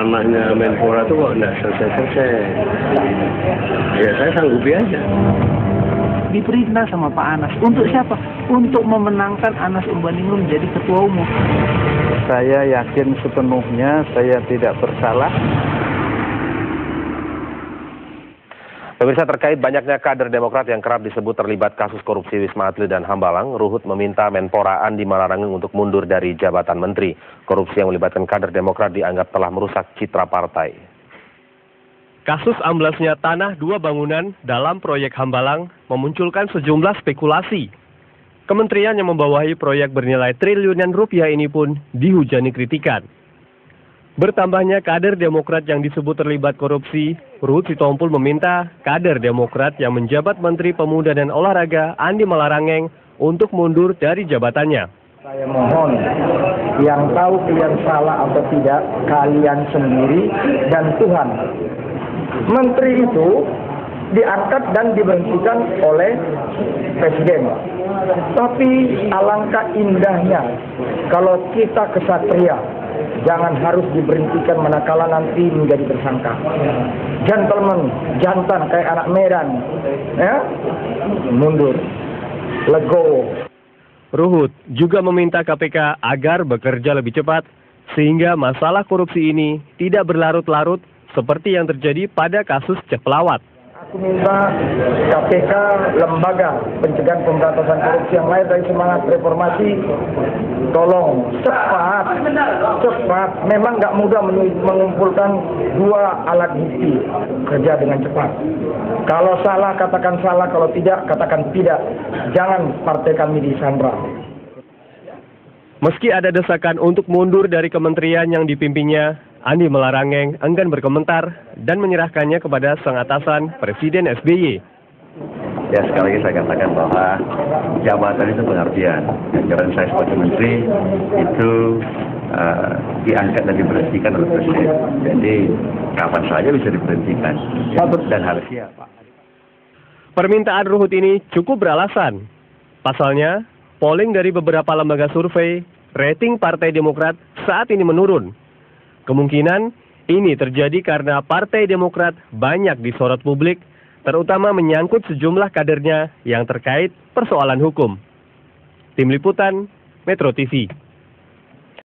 namanya Menpora itu kok enggak selesai-selesai. Ya saya sanggupi aja. Diperintah sama Pak Anas. Untuk siapa? Untuk memenangkan Anas Urbaningrum jadi ketua umum. Saya yakin sepenuhnya saya tidak bersalah. Pemirsa, terkait banyaknya kader Demokrat yang kerap disebut terlibat kasus korupsi Wisma Atlet dan Hambalang, Ruhut meminta Menpora Andi Malarangeng untuk mundur dari jabatan menteri. Korupsi yang melibatkan kader Demokrat dianggap telah merusak citra partai. Kasus amblasnya tanah 2 bangunan dalam proyek Hambalang memunculkan sejumlah spekulasi. Kementerian yang membawahi proyek bernilai triliunan rupiah ini pun dihujani kritikan. Bertambahnya kader Demokrat yang disebut terlibat korupsi, Ruhut Sitompul meminta kader Demokrat yang menjabat Menteri Pemuda dan Olahraga Andi Malarangeng untuk mundur dari jabatannya. Saya mohon, yang tahu kalian salah atau tidak, kalian sendiri dan Tuhan. Menteri itu diangkat dan diberhentikan oleh Presiden. Tapi alangkah indahnya kalau kita kesatria, jangan harus diberhentikan manakala nanti menjadi tersangka. Gentleman, jantan kayak anak Medan, ya, mundur, legowo. Ruhut juga meminta KPK agar bekerja lebih cepat sehingga masalah korupsi ini tidak berlarut-larut seperti yang terjadi pada kasus Cek Pelawat. Aku minta KPK, lembaga pencegahan pemberantasan korupsi yang lahir dari semangat reformasi, tolong cepat. Memang nggak mudah mengumpulkan 2 alat bukti, kerja dengan cepat. Kalau salah katakan salah, kalau tidak katakan tidak. Jangan partai kami disandra. Meski ada desakan untuk mundur dari kementerian yang dipimpinnya, Andi Malarangeng enggan berkomentar dan menyerahkannya kepada sang atasan Presiden SBY. Ya, sekali lagi saya katakan bahwa jabatan itu pengabdian. Jabatan saya sebagai menteri itu diangkat dan diberhentikan oleh Presiden. Jadi kapan saja bisa diberhentikan dan harus siap. Permintaan Ruhut ini cukup beralasan. Pasalnya, polling dari beberapa lembaga survei, rating Partai Demokrat saat ini menurun. Kemungkinan ini terjadi karena Partai Demokrat banyak disorot publik, terutama menyangkut sejumlah kadernya yang terkait persoalan hukum. Tim Liputan, Metro TV.